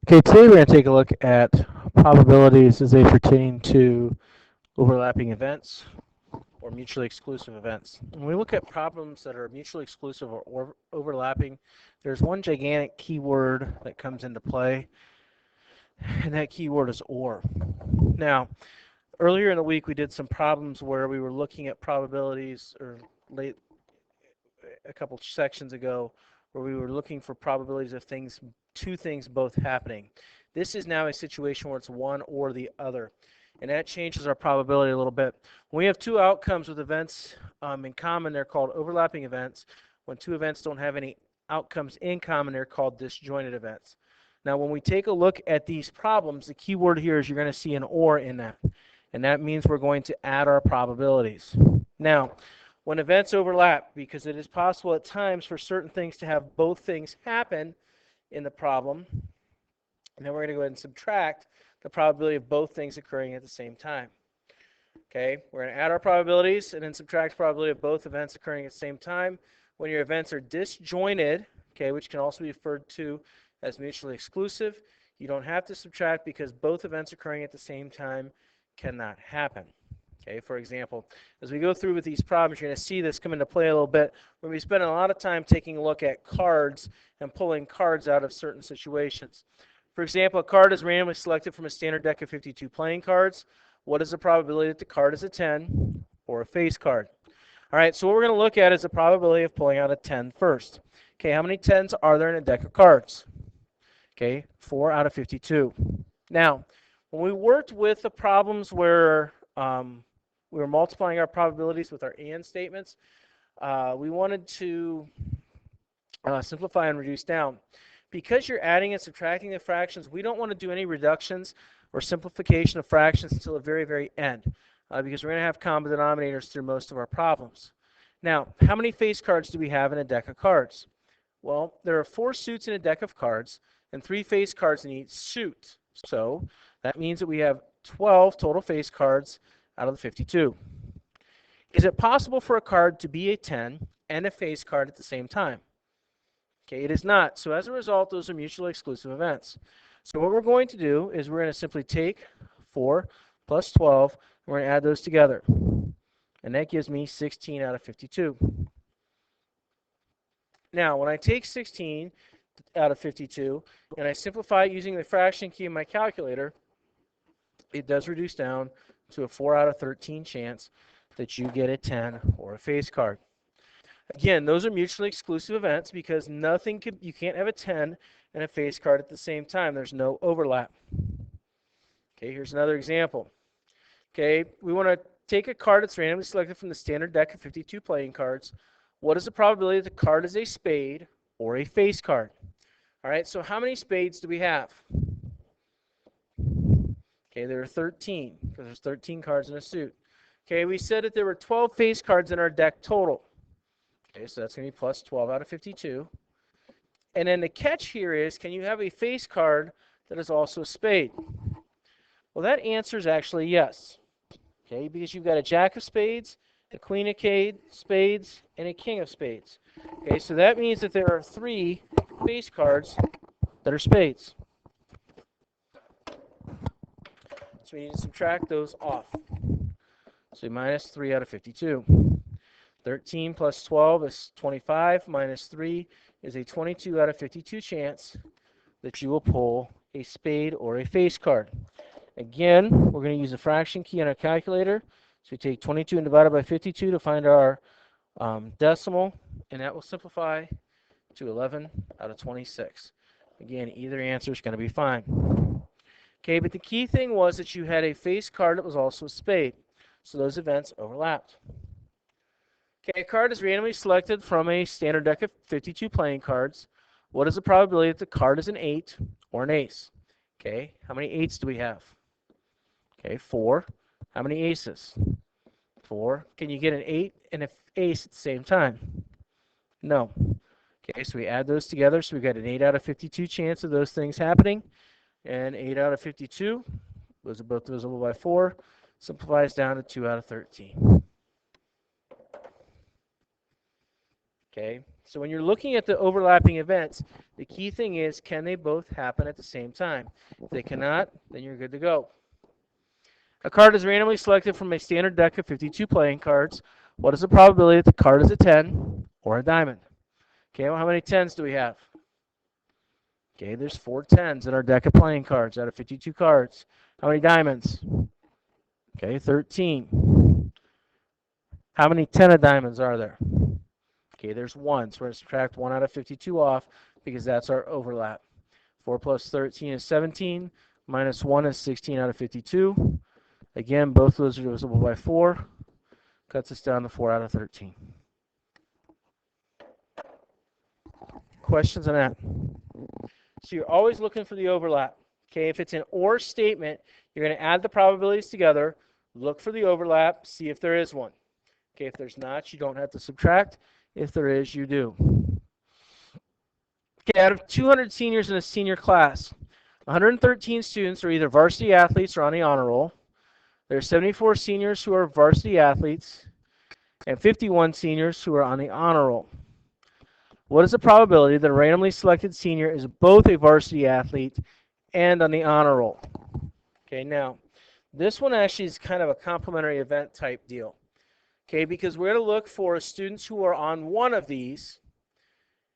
Okay, today we're going to take a look at probabilities as they pertain to overlapping events or mutually exclusive events. When we look at problems that are mutually exclusive or overlapping, there's one gigantic keyword that comes into play, and that keyword is or. Now, earlier in the week we did some problems where we were looking at probabilities, or late a couple sections ago, where we were looking for probabilities of two things both happening. This is now a situation where it's one or the other, and that changes our probability a little bit. When we have two outcomes with events in common, they're called overlapping events. When two events don't have any outcomes in common, they're called disjointed events. Now, when we take a look at these problems, the key word here is you're going to see an or in that, and that means we're going to add our probabilities. Now, when events overlap, because it is possible at times for certain things to have both things happen in the problem, and then we're going to go ahead and subtract the probability of both things occurring at the same time. Okay, we're going to add our probabilities and then subtract the probability of both events occurring at the same time. When your events are disjointed, okay, which can also be referred to as mutually exclusive, you don't have to subtract because both events occurring at the same time cannot happen. Okay, for example, as we go through with these problems, you're going to see this come into play a little bit. We're going to be spending a lot of time taking a look at cards and pulling cards out of certain situations. For example, a card is randomly selected from a standard deck of 52 playing cards. What is the probability that the card is a 10 or a face card? All right, so what we're going to look at is the probability of pulling out a 10 first. Okay, how many 10s are there in a deck of cards? Okay, 4 out of 52. Now, when we worked with the problems where we were multiplying our probabilities with our and statements, we wanted to simplify and reduce down. Because you're adding and subtracting the fractions, we don't want to do any reductions or simplification of fractions until the very, very end, because we're going to have common denominators through most of our problems. Now, how many face cards do we have in a deck of cards? Well, there are 4 suits in a deck of cards and 3 face cards in each suit. So that means that we have 12 total face cards out of the 52. Is it possible for a card to be a 10 and a face card at the same time? Okay, it is not. So as a result, those are mutually exclusive events. So what we're going to do is we're going to simply take 4 plus 12, and we're going to add those together. And that gives me 16 out of 52. Now, when I take 16 out of 52 and I simplify using the fraction key in my calculator, it does reduce down to a 4 out of 13 chance that you get a 10 or a face card. Again, those are mutually exclusive events because you can't have a 10 and a face card at the same time. There's no overlap. Okay, here's another example. Okay, we want to take a card that's randomly selected from the standard deck of 52 playing cards. What is the probability that the card is a spade or a face card? All right, so how many spades do we have? Okay, there are 13 because there's 13 cards in a suit. Okay, we said that there were 12 face cards in our deck total. Okay, so that's going to be plus 12 out of 52. And then the catch here is, can you have a face card that is also a spade? Well, that answer is actually yes. Okay, because you've got a jack of spades, a queen of spades, and a king of spades. Okay, so that means that there are 3 face cards that are spades. So we need to subtract those off. So minus 3 out of 52. 13 plus 12 is 25, minus 3 is a 22 out of 52 chance that you will pull a spade or a face card. Again, we're going to use the fraction key on our calculator. So we take 22 and divide it by 52 to find our decimal, and that will simplify to 11 out of 26. Again, either answer is going to be fine. Okay, but the key thing was that you had a face card that was also a spade. So those events overlapped. Okay, a card is randomly selected from a standard deck of 52 playing cards. What is the probability that the card is an 8 or an ace? Okay, how many 8s do we have? Okay, 4. How many aces? 4. Can you get an 8 and an ace at the same time? No. Okay, so we add those together. So we got an 8 out of 52 chance of those things happening. And 8 out of 52, those are both divisible by 4, simplifies down to 2 out of 13. Okay, so when you're looking at the overlapping events, The key thing is, can they both happen at the same time? If they cannot, then you're good to go. A card is randomly selected from a standard deck of 52 playing cards. What is the probability that the card is a 10 or a diamond? Okay, well, how many 10s do we have? Okay, there's 4 10s in our deck of playing cards out of 52 cards. How many diamonds? Okay, 13. How many 10 of diamonds are there? Okay, there's 1. So we're going to subtract 1 out of 52 off because that's our overlap. 4 plus 13 is 17. Minus 1 is 16 out of 52. Again, both of those are divisible by 4. Cuts us down to 4 out of 13. Questions on that? So you're always looking for the overlap. Okay, if it's an or statement, you're going to add the probabilities together, look for the overlap, see if there is one. Okay, if there's not, you don't have to subtract. If there is, you do. Okay, out of 200 seniors in a senior class, 113 students are either varsity athletes or on the honor roll. There are 74 seniors who are varsity athletes and 51 seniors who are on the honor roll. What is the probability that a randomly selected senior is both a varsity athlete and on the honor roll? Okay, now, this one actually is kind of a complementary event type deal. Okay, because we're going to look for students who are on one of these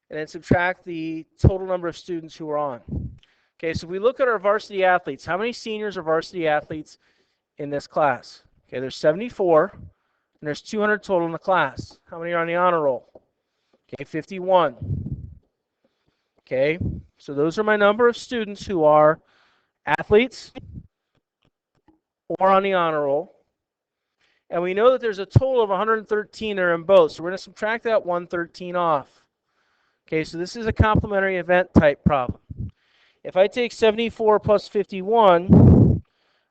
and then subtract the total number of students who are on. Okay, so if we look at our varsity athletes, how many seniors are varsity athletes in this class? Okay, there's 74, and there's 200 total in the class. How many are on the honor roll? Okay, 51. Okay, so those are my number of students who are athletes or on the honor roll. And we know that there's a total of 113 that are in both, so we're going to subtract that 113 off. Okay, so this is a complementary event type problem. If I take 74 plus 51,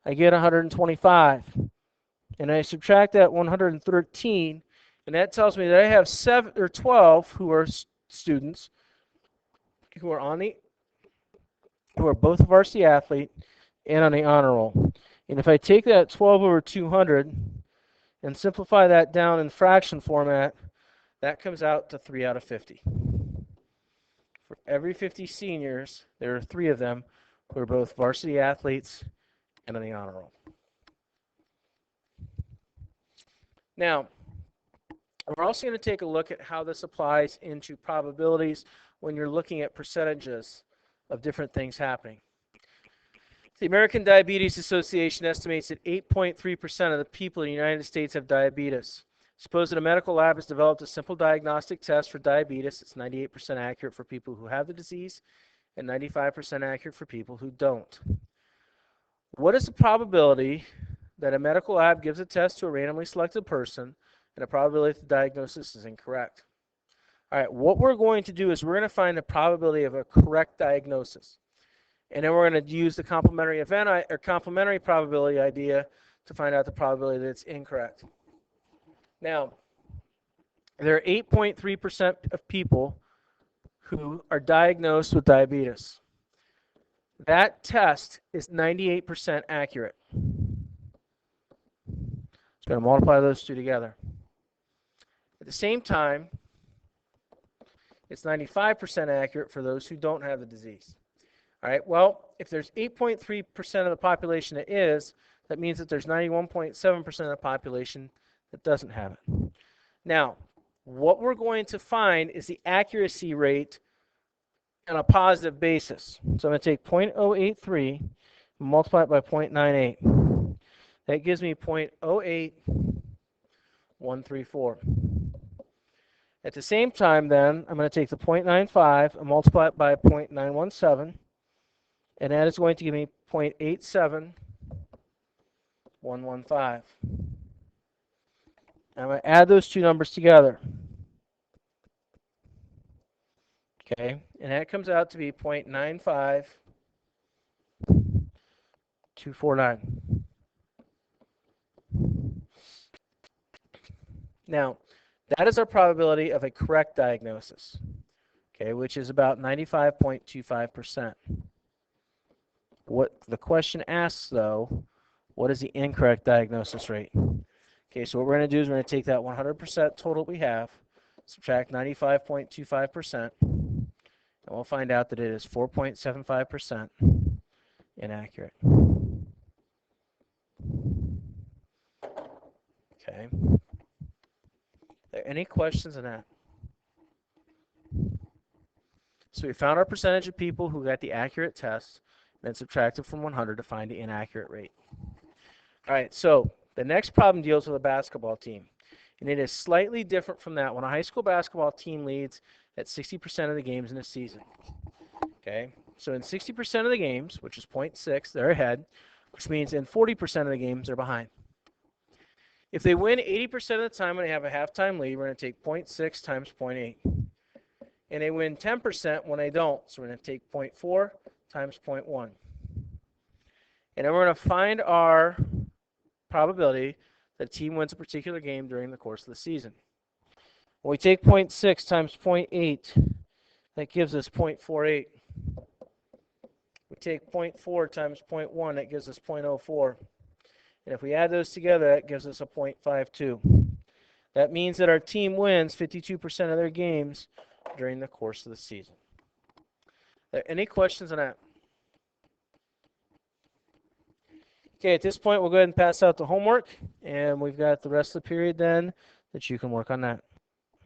I get 125. And I subtract that 113, and that tells me that I have 7 or 12 who are students who are both a varsity athlete and on the honor roll. And if I take that 12 over 200 and simplify that down in fraction format, that comes out to 3 out of 50. For every 50 seniors, there are 3 of them who are both varsity athletes and on the honor roll. Now, we're also going to take a look at how this applies into probabilities when you're looking at percentages of different things happening. The American Diabetes Association estimates that 8.3% of the people in the United States have diabetes. Suppose that a medical lab has developed a simple diagnostic test for diabetes. It's 98% accurate for people who have the disease and 95% accurate for people who don't. What is the probability that a medical lab gives a test to a randomly selected person and a probability that the diagnosis is incorrect? All right, what we're going to do is we're going to find the probability of a correct diagnosis. And then we're going to use the complementary event or complementary probability idea to find out the probability that it's incorrect. Now, there are 8.3% of people who are diagnosed with diabetes. That test is 98% accurate. So I'm going to multiply those two together. At the same time, it's 95% accurate for those who don't have the disease. All right, well, if there's 8.3% of the population that is, that means that there's 91.7% of the population that doesn't have it. Now, what we're going to find is the accuracy rate on a positive basis. So I'm going to take 0.083 and multiply it by 0.98. That gives me 0.08134. At the same time, then, I'm going to take the 0.95 and multiply it by 0.917. And that is going to give me 0.87115. I'm going to add those two numbers together. Okay, and that comes out to be 0.95249. Now, that is our probability of a correct diagnosis, okay, which is about 95.25%. What the question asks, though, what is the incorrect diagnosis rate? Okay, so what we're going to do is we're going to take that 100% total we have, subtract 95.25%, and we'll find out that it is 4.75% inaccurate. Okay. Are there any questions on that? So we found our percentage of people who got the accurate test, and then subtracted from 100 to find the inaccurate rate. All right, so the next problem deals with a basketball team, and it is slightly different from that. When a high school basketball team leads at 60% of the games in a season, okay? So in 60% of the games, which is 0.6, they're ahead, which means in 40% of the games, they're behind. If they win 80% of the time when they have a halftime lead, we're going to take 0.6 times 0.8. And they win 10% when they don't, so we're going to take 0.4 times 0.1. And then we're going to find our probability that a team wins a particular game during the course of the season. When we take 0.6 times 0.8, that gives us 0.48. We take 0.4 times 0.1, that gives us 0.04. And if we add those together, that gives us a 0.52. That means that our team wins 52% of their games during the course of the season. Are there any questions on that? Okay, at this point, we'll go ahead and pass out the homework, and we've got the rest of the period then that you can work on that.